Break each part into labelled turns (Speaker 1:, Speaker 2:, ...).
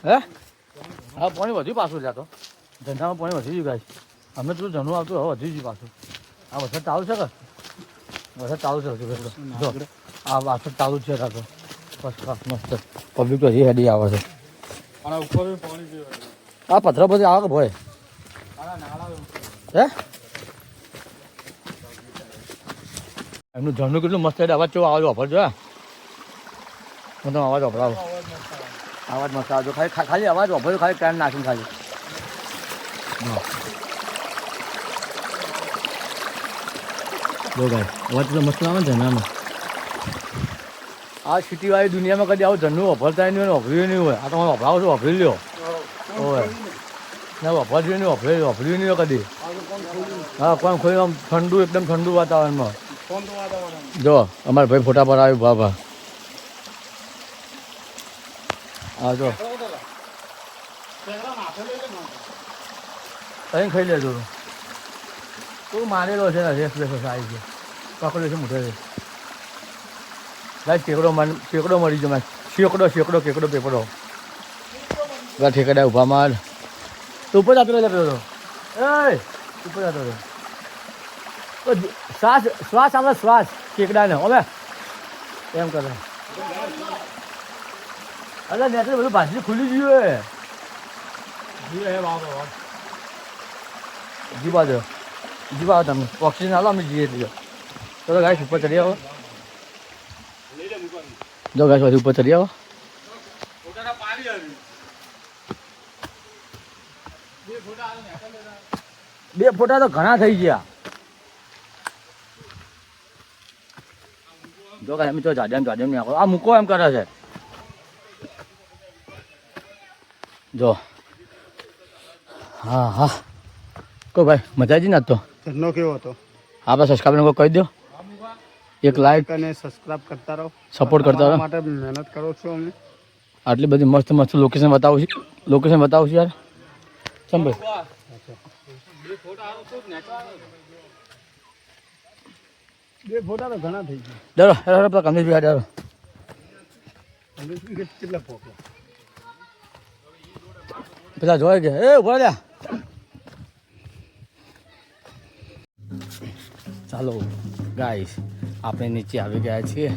Speaker 1: હે હા પાણી વધ્યું પાછું ત્યાં તો ધંધામાં પાણી વધી ગયું ગાય અમે પેલું જનું આવતું હવે વધી ગયું પાછું આ વરસાદ ચાલુ છે કે વરસાદ ચાલુ છે હજુ જો આ વરસાદ ચાલુ છે ત્યાં તો ફર્સ્ટ ક્લાસ મસ્ત પબ્લિક તો હજી હેડી આવે છે આ પથરા બધી આવે કે ભાઈ હે એમનું ઝરણું કેટલું મસ્ત અવાજ કેવો અવાજ વાપરજો હે હું તમે અવાજ વાપરાવો અવાજ મસ્ત આવજો ખાલી અવાજ વાપરજો ખાલી કાન નાખીને ખાલી જો ગાય અવાજ તો મસ્ત આવે ને ઝરણામાં આ સિટીવાળી દુનિયામાં કદી આવું ઝરણું વાપરતા નહીં હોય વાપર્યું નહીં હોય આ તમે વાપરાવો છો વાપરી લ્યો હોય ના વાપરજો નહીં વાપર્યું નહીં હોય કદી હા કોણ ખોઈ આમ ઠંડુ એકદમ ઠંડુ વાતાવરણમાં જો અમારા ભાઈ ફોટા પર આવ્યું બાબા હા જો અહીં ખાઈ લેજો તું મારેલો છે ને રેસ આવી છે પકડ્યો છે મોટે ગાય કેકડો મળી ગયો શેકડો પેપડો ગા ઠેકડા ઉભા માર તું ઉપર જતો રહે પેલો એ ઉપર જતો રહે શ્વાસ આવે શ્વાસ કેકડાને હવે એમ કરે અરે નેટ બધું ભાજી ખુલી ગયું જીવા તમે ઓક્સિજન હાલો અમે જઈએ એટલે તો ગાય ઉપર ચડી આવો જો ગાય પછી ઉપર ચડી આવો બે ફોટા તો ઘણા થઈ ગયા જો કાંઈ એમ તો જાડેમ નહીં આવો આ મૂકો એમ કરે છે જો હા હા કોઈ ભાઈ મજાજી ના તો
Speaker 2: ધંધો કેવો હતો
Speaker 1: આપણે સબસ્ક્રાઈબર કોઈ કહી દો એક લાઈક
Speaker 2: અને સબસ્ક્રાઇબ કરતા રહો
Speaker 1: સપોર્ટ કરતા રહો
Speaker 2: માટે મહેનત કરો છો અમે
Speaker 1: આટલી બધી મસ્ત લોકેશન બતાવું છું યાર ચમ ભાઈ
Speaker 2: બે ફોટા તો ઘણા થઈ ગયા
Speaker 1: ડરો પેલા કમલેશ ભાઈ ડરો
Speaker 2: કેટલા ફોટો
Speaker 1: પેલા જોઈ ગયા એ ઉભા રહ્યા ચાલો ગાઈસ આપણે નીચે આવી ગયા છીએ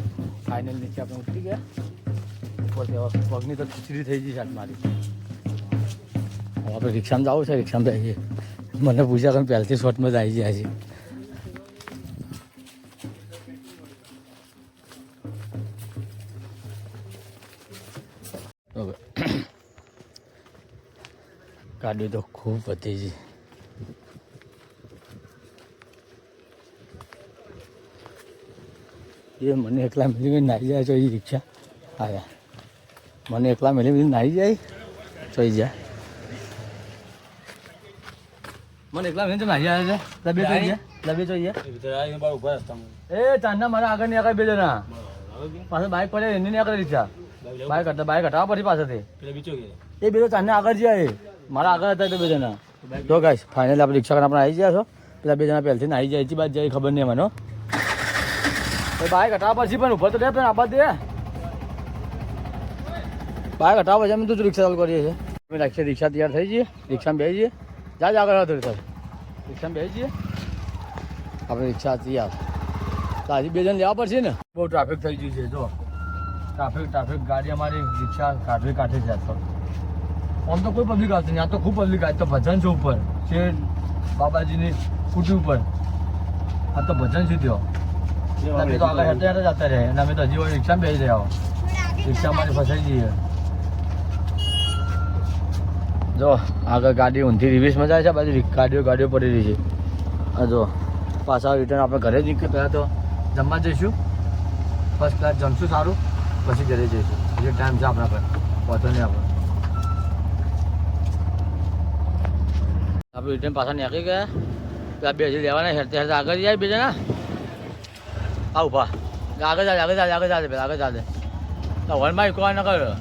Speaker 1: ફાઇનલ નીચે આપણે ઉતરી ગયા પગની તો ખીચડી થઈ ગઈ છે મારી હવે આપણે રિક્ષામાં જવું છે રિક્ષામાં જઈએ મને પૂછ્યા કે પહેલથી શોર્ટમાં જ આવી ગયા છે ગાડી તો ખૂબ વધી છે એ મને એકલા મેળવી નાહી જાય તો એ રિક્ષા આવ્યા મને એકલા મેળવી નાહી જાય ચોઈ જાય મને એકલા મેળવી નાહી જાય છે લબે ચોઈ જાય એ ચાંદના મારા આગળ નહીં આગળ બે જણા પાછળ બાઇક પડે એની નહીં આગળ રિક્ષા બાઇક હટાવવા પછી પાછળથી એ બે તો ચાંદના આગળ જાય મારા આગળ હતા તો બે જણા તો ગાઈસ ફાઇનલ આપણે રિક્ષા આપણે આવી ગયા છો પેલા બે જણા પહેલથી નાહી જાય બાદ જાય ખબર નહીં મને બાઇક હટાવવા પછી પણ ઉભો તો દે પણ આબાદ દે બાઇક હટાવવા પછી અમે તો રિક્ષા ચાલુ કરીએ છીએ અમે રિક્ષા તૈયાર થઈ જઈએ રિક્ષામાં બેસી જઈએ જા આગળ હતો રિક્ષામાં બેસી જઈએ આપણે રિક્ષા તૈયાર તો હજી બે જણ લેવા પડશે ને બહુ ટ્રાફિક થઈ ગયું છે જો ટ્રાફિક ગાડી અમારી રિક્ષા કાઢે છે તો આમ તો કોઈ પબ્લિક આવતી નહીં આ તો ખૂબ પબ્લિક આ તો ભજન છે ઉપર છે બાબાજીની કુટી ઉપર આ તો ભજન છે ત્યાં અમે તો આગળ હેઠળ જતા રહે અને અમે તો હજી રિક્ષામાં બેસી રહ્યા રિક્ષા મારી ફસાઈ જઈએ જો આગળ ગાડી ઊંધી રિવર્સમાં જાય છે બાજુ ગાડીઓ પડી રહી છે આ જો પાછા રિટર્ન આપણે ઘરે જઈએ પહેલાં તો જમવા જઈશું ફર્સ્ટ ક્લાસ જમશું સારું પછી ઘરે જઈશું જે ટાઈમ છે આપણા પર પહોંચો નહીં આપણે રિટર્ન પાછા નીકળી ગયા પેલા બે હજી લેવાના હેરતે આગળ જાય બે જણા આ ઉભા આગળ ચાલે પેલા આગળ ચાલે તો વનમાં કોઈ ન કર્યો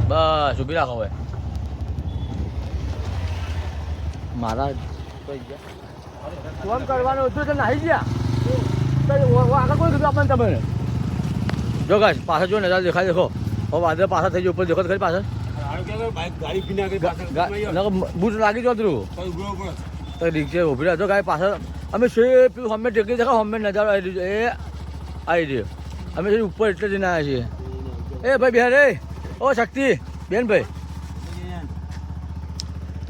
Speaker 1: બસ ઊભી રાખો હવે મારા ફોન કરવાનું હતું તો નાહી ગયા આગળ કોઈ કીધું આપણને તમે જો ગાઈસ પાછળ જો નજારો દેખાય દેખો હવે વાદળ પાછા થઈ ગયો ઉપર દેખો તો ખરી પાછળ બૂટ લાગી જતું તો રિક્ષે ઉભી રહેતો ગાય પાછળ અમે શે પેલું હમે ટેકી દેખાવ હમે નજારો આવી રહ્યો એ આવી રહ્યો અમે છે ઉપર એટલે જઈને આવ્યા છીએ એ ભાઈ બિહાર એ ઓ શક્તિ બેન ભાઈ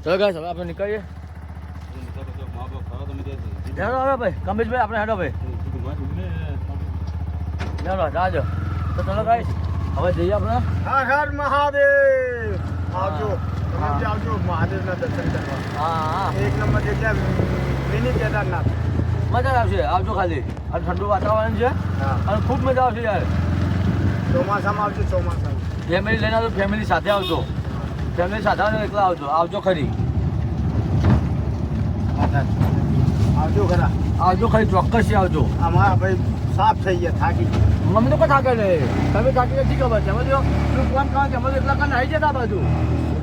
Speaker 1: ચલો ગાય હવે આપણે નીકળીએ હેડો હવે ભાઈ કમલેશભાઈ આપણે હેડો ભાઈ ચાલો જાજો તો ચલો ગાય હવે જઈએ આપણે
Speaker 2: હર હર મહાદેવ આવજો તમે બી આવજો મહાદેવના દર્શન કરવા
Speaker 1: હા
Speaker 2: એક નંબર જગ્યા મિની કેદારનાથ
Speaker 1: મજા આવશે આવજો ખાલી અને ઠંડુ વાતાવરણ છે
Speaker 2: હા
Speaker 1: અને ખૂબ મજા આવશે યાર
Speaker 2: ચોમાસામાં આવજો ચોમાસામાં
Speaker 1: ફેમિલી લઈને આવજો ફેમિલી સાથે આવજો ફેમિલી સાથે આવજો એકલા આવજો આવજો ખરી
Speaker 2: આવજો ખરા
Speaker 1: આવજો ખરી ચોક્કસ આવજો
Speaker 2: અમારા ભાઈ સાફ થઈ ગયા થાકી
Speaker 1: મમ્મી તો કોઈ થાકે નહીં તમે થાકી નથી ખબર છે અમે જો તું ફોન કરવા કે અમે એકલા કાન આવી જતા બાજુ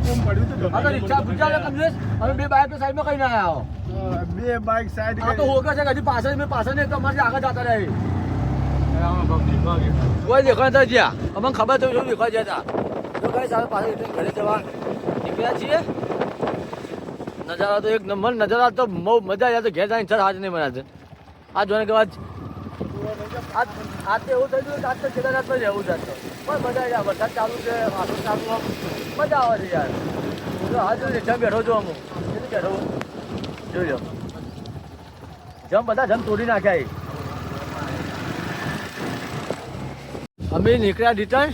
Speaker 2: કેમ પડ્યું તો
Speaker 1: આ તો રિક્ષા પૂછા કમલેશ અમે બે બાઈક તો સાઈડમાં કઈ ના આવ્યો
Speaker 2: બે બાઇક સાઈડ
Speaker 1: આ તો હોગા છે હજી પાછળ મેં પાછળ ને એકદમ આગળ જતા રહી કોઈ દેખાય નથી જ્યાં અમને ખબર તો શું દેખાય જતા તો કઈ સારું પાછળ ઘરે જવા નીકળ્યા છીએ નજારા તો એક નંબર નજારા તો બહુ મજા આવે તો ઘેર જઈને સર હાજ નહીં બનાવે આ જોને કે વાત આજ તો એવું થઈ ગયું આજ તો કેદારનાથ પર રહેવું છે પણ મજા આવે વરસાદ ચાલુ છે વાસણ ચાલુ મજા આવે છે યાર તો હાજ જમ બેઠો છું અમુક કેટલું બેઠો જોઈ લો જમ બધા જમ તોડી નાખ્યા અમે નીકળ્યા રિટર્ન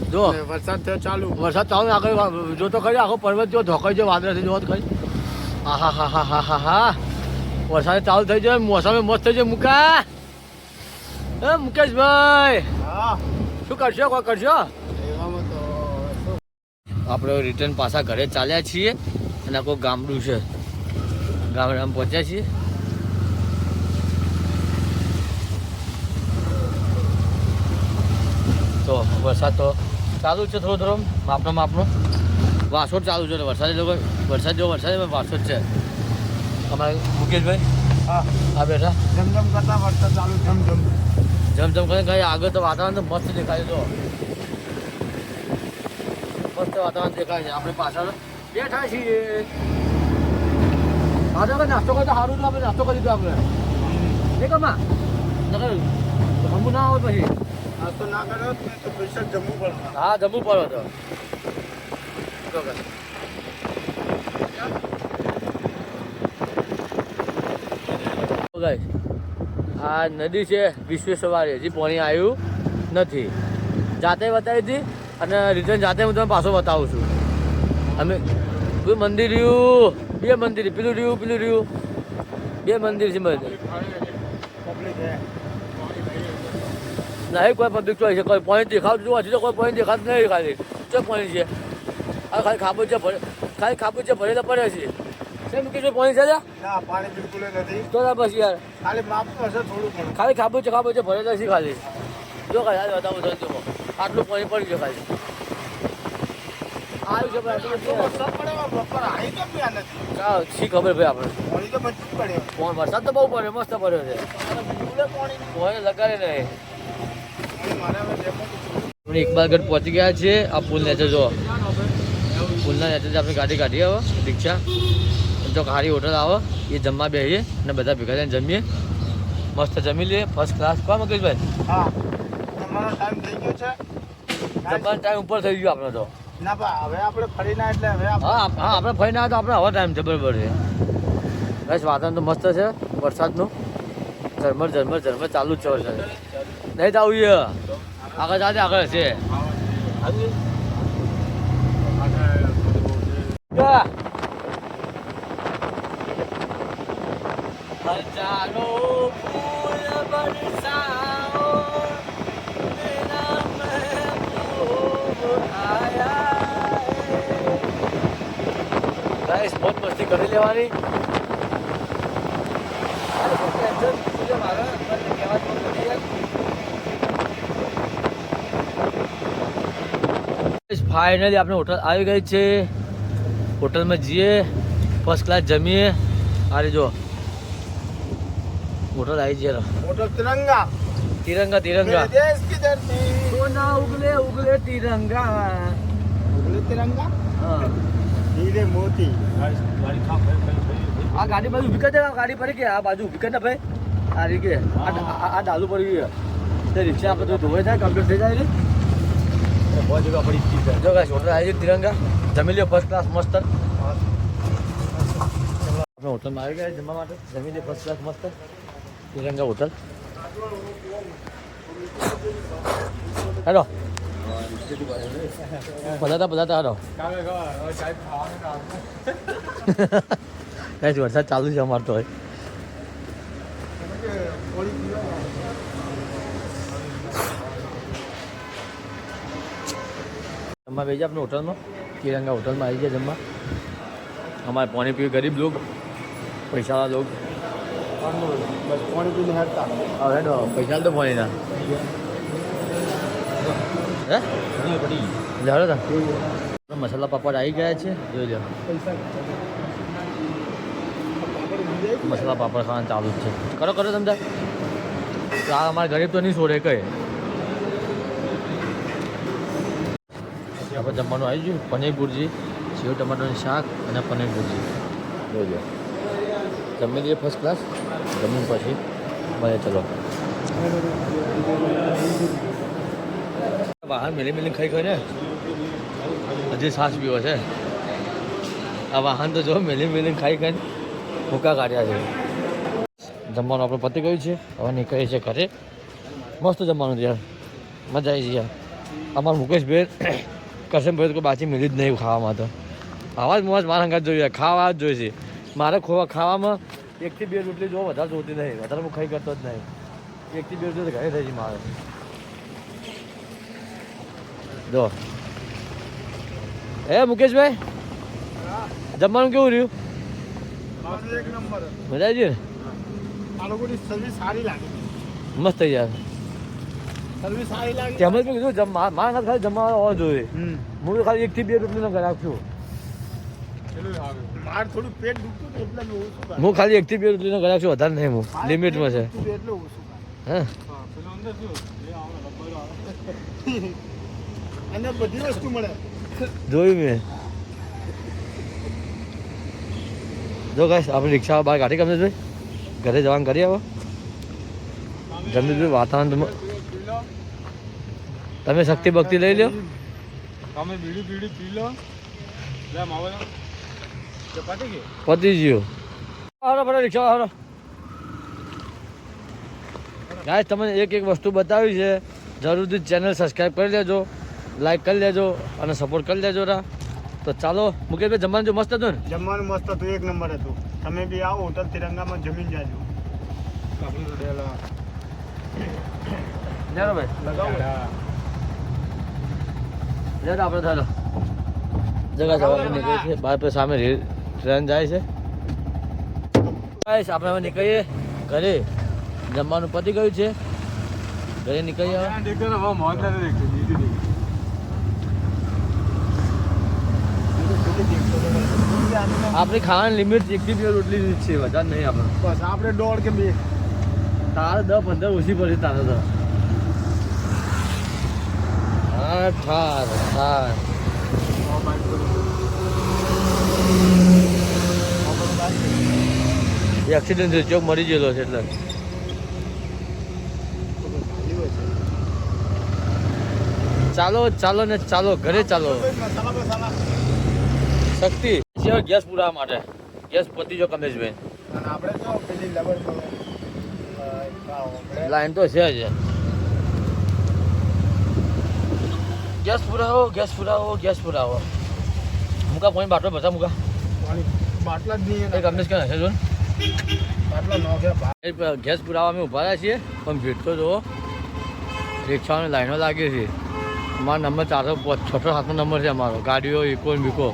Speaker 1: જો
Speaker 2: વરસાદ થયો ચાલુ
Speaker 1: વરસાદ ચાલુ આગળ જો તો ખરી આખો પર્વત જો ધોકાઈ જો વાદળથી જોવો તો ખરી આહા હા હા હા હા હા વરસાદ ચાલુ થઈ જાય મોસમે મસ્ત થઈ જાય મુકા એ મુકેશભાઈ
Speaker 2: હા
Speaker 1: શું કરશો કોઈ કરશો
Speaker 2: એવામાં તો
Speaker 1: આપણે રિટર્ન પાછા ઘરે ચાલ્યા છીએ અને કોઈ ગામડું છે ગામડામાં પહોંચ્યા છીએ તો વરસાદ તો ચાલુ જ છે થોડો થોડો માપનો વાસોટ ચાલુ છે વરસાદ લોકો વરસાદ વાસોટ છે અમારે મુકેશભાઈ
Speaker 2: હા
Speaker 1: આ બેઠા
Speaker 2: જમજમ કરતા વરસાદ ચાલુ જમજમ
Speaker 1: જમ કરીને કઈ આગળ તો વાતાવરણ તો મસ્ત દેખાય છે મસ્ત વાતાવરણ દેખાય છે આપણે પાછળ બેઠા છીએ આજે નાસ્તો કરતા સારું તો આપણે નાસ્તો કરી દીધો આપણે એ કમા નકર જમવું ના આવે પછી
Speaker 2: આ તો ના કર્યો તો પૈસા જમવું પડે
Speaker 1: હા જમવું પડે તો ગાઈસ આ નદી છે વિશ્વેશ્વર હજી પાણી આવ્યું નથી જાતે બતાવી હતી અને રિટર્ન જાતે હું તમને પાછો બતાવું છું અમે કોઈ મંદિર રહ્યું બે મંદિર પેલું રહ્યું બે મંદિર છે બધું નહીં કોઈ પબ્લિક ચોઈસ છે કોઈ પોઈન્ટ દેખાતું જોવા હજી તો કોઈ પોઈન્ટ દેખાતું નહીં ખાલી શું પોઈન્ટ છે આ ખાલી ખાબોચિયા ભરેલા પડે છે કેમ કે જો પોઈન્ટ છે
Speaker 2: ના પાણી બિલકુલ નથી
Speaker 1: તો બસ યાર
Speaker 2: ખાલી માપનું હશે થોડું ઘણું
Speaker 1: ખાલી ખાબોચિયા ભરેલા છે ખાલી જો ખાલી હાલ બતાવું જલ્દીમાં આટલું પાણી પડી ગયું ખાલી આવ્યું છે ભાઈ
Speaker 2: વરસાદ પડે બપોર આવી કેમ ગયા નથી
Speaker 1: હા શી ખબર ભાઈ આપણે
Speaker 2: પાણી તો બધું પડ્યો
Speaker 1: વરસાદ તો બહુ પડ્યો મસ્ત પડ્યો છે પાણી લગાડે નહીં
Speaker 2: મારે હવે ડેપો
Speaker 1: આપણે ઇકબાલગઢ પહોંચી ગયા છીએ આ પુલ નીચે જો પુલના નીચે આપણે ગાડી કાઢીએ હવે રિક્ષા તો ખારી હોટલ આવે એ જમવા બેસીએ અને બધા ભેગા થઈને જમીએ મસ્ત જમી લઈએ ફર્સ્ટ ક્લાસ કોણ મગેશભાઈ
Speaker 2: હા તમારો ટાઈમ થઈ ગયો છે
Speaker 1: જમવાનો ટાઈમ ઉપર થઈ ગયો આપણે તો
Speaker 2: ના બા હવે આપણે ફરીના એટલે હવે
Speaker 1: હા આપણે ફરી ના તો આપણે હવે ટાઈમ છે બરાબર છે બસ વાતાવરણ તો મસ્ત છે વરસાદનું ઝરમર ચાલુ જ છે વરસાદ નહીં તો આવીએ આગળ ચાલે આગળ છે હજારો ફૂલ બરસાઓ મેરા મહેબૂબ આયા ગાઈસ બહુ મસ્તી કરી લેવાની ફાઇનલી આપણે હોટલ આવી ગઈ છે હોટલમાં જઈએ ફર્સ્ટ ક્લાસ જમીએ અરે જો હોટલ આવી જઈએ
Speaker 2: होटल तिरंगा
Speaker 1: तिरंगा तिरंगा
Speaker 2: मेरे देश की धरती
Speaker 1: सोना उगले उगले तिरंगा
Speaker 2: बोले तिरंगा
Speaker 1: હા
Speaker 2: हीरे मोती
Speaker 1: આ ગાડી બાજુ ઉભી કરી દે ગાડી પડી કે આ બાજુ ઉભી કરી દે ભાઈ આ રીતે આ ડાલુ પડી ગયું તે રિક્ષા આપણે તો ધોવાઈ જાય કમ્પ્લીટ થઈ જાય ને બહુ જગ્યા પડી ચીજ જો ગાઈસ હોટલ આવી છે તિરંગા જમી લ્યો ફર્સ્ટ ક્લાસ મસ્ત આપણે હોટલમાં આવી ગયા જમવા માટે જમી લ્યો ફર્સ્ટ ક્લાસ મસ્ત તિરંગા હોટલ હેલો બધા હેલો કાંઈ વરસાદ ચાલુ છે અમારે તો જમવા બેસી આપણે હોટલમાં તિરંગા હોટલમાં આવી ગયા જમવા અમારે પાણી પીવું ગરીબ લોગ પૈસાવાળા લોગ
Speaker 2: बस पानी पीने हटता
Speaker 1: હવે હેડો પૈસા તો પાણી ના હે જાડો તા મસાલા પાપડ આવી ગયા છે જોઈ લો મસાલા પાપડ ખાવાનું ચાલુ જ છે કરો કરો તમે તો આ અમારા ગરીબ તો નહીં છોડે કઈ આપણે જમવાનું આવી ગયું પનીર ભુરજી સેવ ટમાટરનું શાક અને પનીર ભુરજી જોઈ લો જમી લઈએ ફર્સ્ટ ક્લાસ જમીન પછી મળે ચલો બહાર મિલી મિલી ખાઈ ખાઈ ને હજી સાસ પીવો છે આ વાહન તો જો મિલી મિલી ખાઈ ખાઈને ભૂકા કાઢ્યા છે જમવાનું આપણે પતી ગયું છે હવે નીકળીએ છીએ ઘરે મસ્ત જમવાનું છે યાર મજા આવી છે યાર અમારા મુકેશભાઈ કસમભાઈ કોઈ બાચી મિલી જ નહીં ખાવામાં તો આવા જ મોજ મારા હંગાત જોઈએ ખાવા જ જોઈશે મારે ખાવામાં 1 થી 2 રોટલી જો વધારે જોતી નહીં વધારે હું ખાઈ કરતો જ નહીં 1 થી 2 રોટલી ઘરે થઈ છે મારે જો એ મુકેશભાઈ જમવાનું કેવું રહ્યું
Speaker 2: एक नंबर
Speaker 1: મજા આવી ને
Speaker 2: આ લોકોની સર્વિસ સારી લાગી
Speaker 1: મસ્ત યાર
Speaker 2: સર્વિસ સારી લાગી
Speaker 1: તેમ જ મેં કીધું મારા ખાતે ખાલી જમવા હોવા જોઈએ હું તો ખાલી 1 થી 2 રોટલીનો ઘરે આપશું
Speaker 2: માર થોડું પેટ દુખતું ને એટલે મેં ઓછું ખાધું.
Speaker 1: હું ખાલી 1 થી 2 રોટલીનો ઘરે આપશું વધારે નહીં હું લિમિટમાં છે
Speaker 2: દુખતું એટલે ઓછું ખાધું.
Speaker 1: હા
Speaker 2: અને બધી વસ્તુ મળે
Speaker 1: જોયું મેં જો ગાઈસ આપણે રિક્ષા બહાર કાઢી ગમે ભાઈ ઘરે જવાનું કરી આવો જમી ભાઈ વાતાવરણ તમે શક્તિ ભક્તિ લઈ લો
Speaker 2: તમે બીડી પી લો લે માવો ચપાતી કે
Speaker 1: પતી ગયો હારો ફરે રિક્ષા હારો ગાઈસ તમને એક વસ્તુ બતાવી છે જરૂરથી ચેનલ સબસ્ક્રાઈબ કરી લેજો લાઈક કરી લેજો અને સપોર્ટ કરી લેજો રા તો ચાલો મુકેશભાઈ જમવાનું જો મસ્ત હતું ને
Speaker 2: જમવાનું મસ્ત હતું એક નંબર હતું તમે બી આવો હોટલ તિરંગામાં જમીન જાજો
Speaker 1: ચાલો ભાઈ લેજો આપણે ચાલો જગા જવાનું નીકળીએ છીએ બહાર પર સામે ટ્રેન જાય છે ગાઈસ આપણે હવે નીકળીએ ઘરે જમવાનું પતી ગયું છે ઘરે નીકળીએ આપણી ખાવાની લિમિટ 1 થી 2 રોટલી જ છે વધારે નહીં આપણે
Speaker 2: બસ આપણે 1.5 કે 2
Speaker 1: તારે 10-15 ઓછી પડી તારે તો હા ઠાર એક્સિડન્ટ થયો ચોક મરી ગયેલો છે એટલે ચાલો ને ચાલો ઘરે ચાલો
Speaker 2: મસાલા બસાલા
Speaker 1: શક્તિ ગેસ પૂરા માટે ગેસ પતી જો કમેશભાઈ
Speaker 2: અને આપણે જો પેલી લબર
Speaker 1: લાઈન તો છે જ ગેસ પુરાવો મુકા પોઈન્ટ બાટલો બધા મુકા
Speaker 2: બાટલા જ નહીં
Speaker 1: એ કમેશ ક્યાં હશે જો
Speaker 2: બાટલા નોખ્યા
Speaker 1: ગેસ પુરાવા અમે ઊભા રહ્યા છીએ પણ ભીડ તો જુઓ રિક્ષાઓની લાઈનો લાગી છે અમારો નંબર 406 નંબર છે અમારો ગાડીઓ ઇકો ને બીકો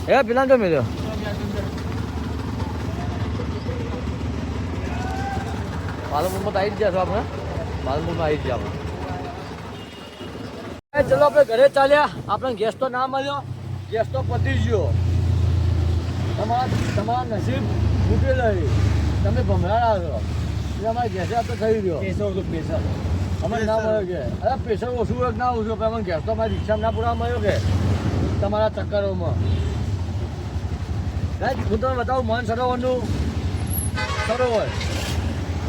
Speaker 1: એ પેલા તો મેળ્યો પાલનપુરમાં તો આવી જ ગયા છો આપણે પાલનપુરમાં આવી જ ગયા આપણે ચલો આપણે ઘરે ચાલ્યા આપણે ગેસ તો ના મળ્યો ગેસ તો પતી ગયો તમારા નસીબ ફૂટે લઈ તમે ભમરાડા છો એટલે અમારે ગેસ તો થઈ રહ્યો
Speaker 2: પેસો તો પેસર
Speaker 1: અમે ના મળ્યો કે અરે પ્રેશર ઓછું હોય કે ના ઓછું પણ અમને ગેસ તો અમારી રિક્ષામાં ના પૂરા મળ્યો કે તમારા ચક્કરોમાં સાહેબ હું તમને બતાવું માન સરોવરનું સરોવર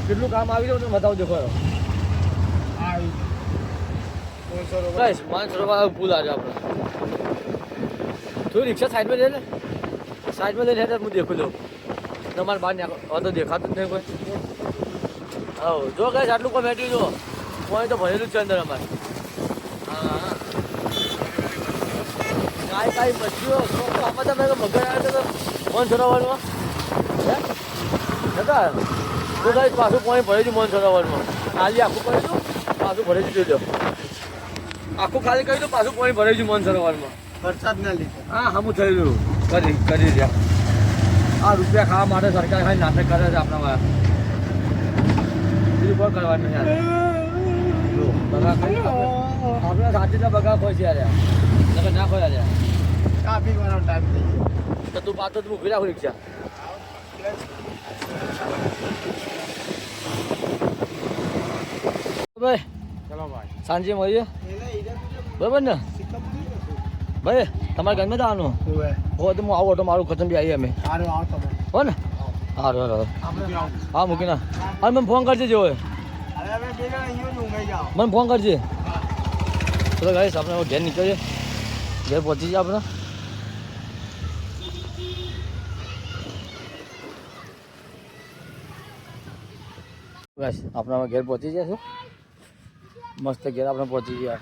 Speaker 1: કેટલું કામ આવી રહ્યું તમે બતાવું દેખો બસ માન સરોવર પુલ આજે આપણે થોડી રિક્ષા સાઈડમાં લે ને સાઈડમાં લઈને હેઠળ હું દેખું લઉં તમારે બહાર હવે તો દેખાતું જ નહીં કોઈ હા જો કઈ આટલું કોઈ મેટ્યું જો કોઈ તો ભરેલું જ છે અંદર અમારે હા કાંઈ મચ્છીઓ આમાં તમે મગર આવ્યો તો મન સરોવરમાં હે નતા તો કઈ પાછું પાણી ભરી દીધું મન સરોવરમાં ખાલી આખું કરી દઉં પાછું ભરી દીધું જો આખું ખાલી કરી દઉં પાછું પાણી ભરી દીધું મન સરોવરમાં
Speaker 2: વરસાદ ના લીધે
Speaker 1: હા હમું થયેલું કરી રહ્યા આ રૂપિયા ખાવા માટે સરકાર ખાલી નાટક કરે છે આપણા બીજું કોઈ કરવાનું નહીં જો બગા ખાઈ આપણે રાત્રિના બગા ખોઈ છે યાર ના ખોયા યાર
Speaker 2: ટ્રાફિક વાળો ટાઈમ થઈ ગયો
Speaker 1: તો તું પાછો તું ઉભી રાખું રિક્ષા ભાઈ
Speaker 2: ચલો ભાઈ
Speaker 1: સાંજે મળીએ બરાબર ને ભાઈ તમારા ઘરમાં તો આવવાનું હો તો હું આવું ઓટો મારું ખતમ બી આવીએ અમે
Speaker 2: સારું આવો તમે
Speaker 1: હો ને સારું સારું
Speaker 2: આપણે આવો
Speaker 1: હા મૂકીને હા મને ફોન કરજે જો
Speaker 2: હવે અમે બે જણા અહીંયા જ ઊંઘાઈ જાઓ
Speaker 1: મને ફોન કરજે ચલો ગાઈસ આપણે હવે ઘેર નીકળીએ ઘેર પહોંચી જઈએ આપણે ગાઈસ આપણે હવે ઘેર પહોંચી જશે મસ્ત ઘેર આપણે પહોંચી ગયા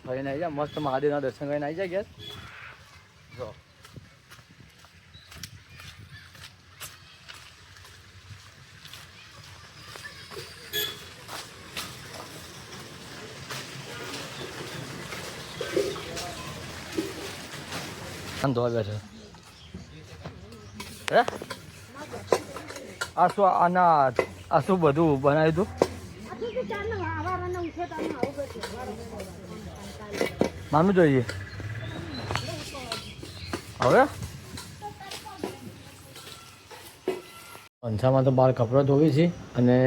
Speaker 1: ફરીને આવી જાય મસ્ત મહાદેવના દર્શન કરીને આવી જાય ઘેર જો ધોવા બેઠો હે આ શું આ શું બધું બનાવ્યું હતું માનું જોઈએ હવે પંછામાં તો બહાર કપડાં ધોવી છે અને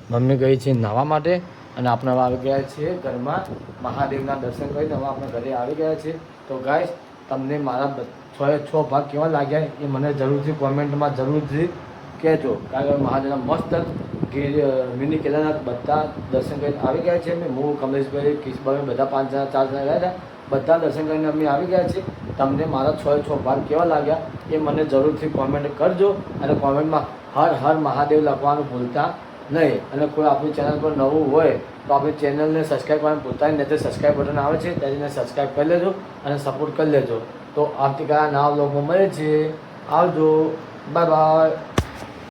Speaker 1: મમ્મી ગઈ છે નાહવા માટે અને આપણે હવે આવી ગયા છીએ ઘરમાં મહાદેવના દર્શન કરીને હવે આપણે ઘરે આવી ગયા છીએ તો ગાઈસ તમને મારા 6 ભાગ કેવા લાગ્યા એ મને જરૂરથી કોમેન્ટમાં જરૂરથી કહેજો કારણ કે મહાદેવના મસ્ત મિની કેદારનાથ બધા દર્શન કરીને આવી ગયા છે અમે હું કમલેશભાઈ કિશભાઈ બધા 5 જણા 4 જણા ગયા હતા બધા દર્શન કરીને અમે આવી ગયા છીએ તમને મારા 6 ભાગ કેવા લાગ્યા એ મને જરૂરથી કોમેન્ટ કરજો અને કોમેન્ટમાં હર હર મહાદેવ લખવાનું ભૂલતા નહીં અને કોઈ આપણી ચેનલ પર નવું હોય તો આપણી ચેનલને સબસ્ક્રાઈબ કરવાનું ભૂલતા નહીં તો સબસ્ક્રાઈબ બટન આવે છે તેને સબસ્ક્રાઈબ કરી લેજો અને સપોર્ટ કરી લેજો તો આવતીકાલના નવા વ્લોગમાં મળીએ છીએ આવજો બાય બાય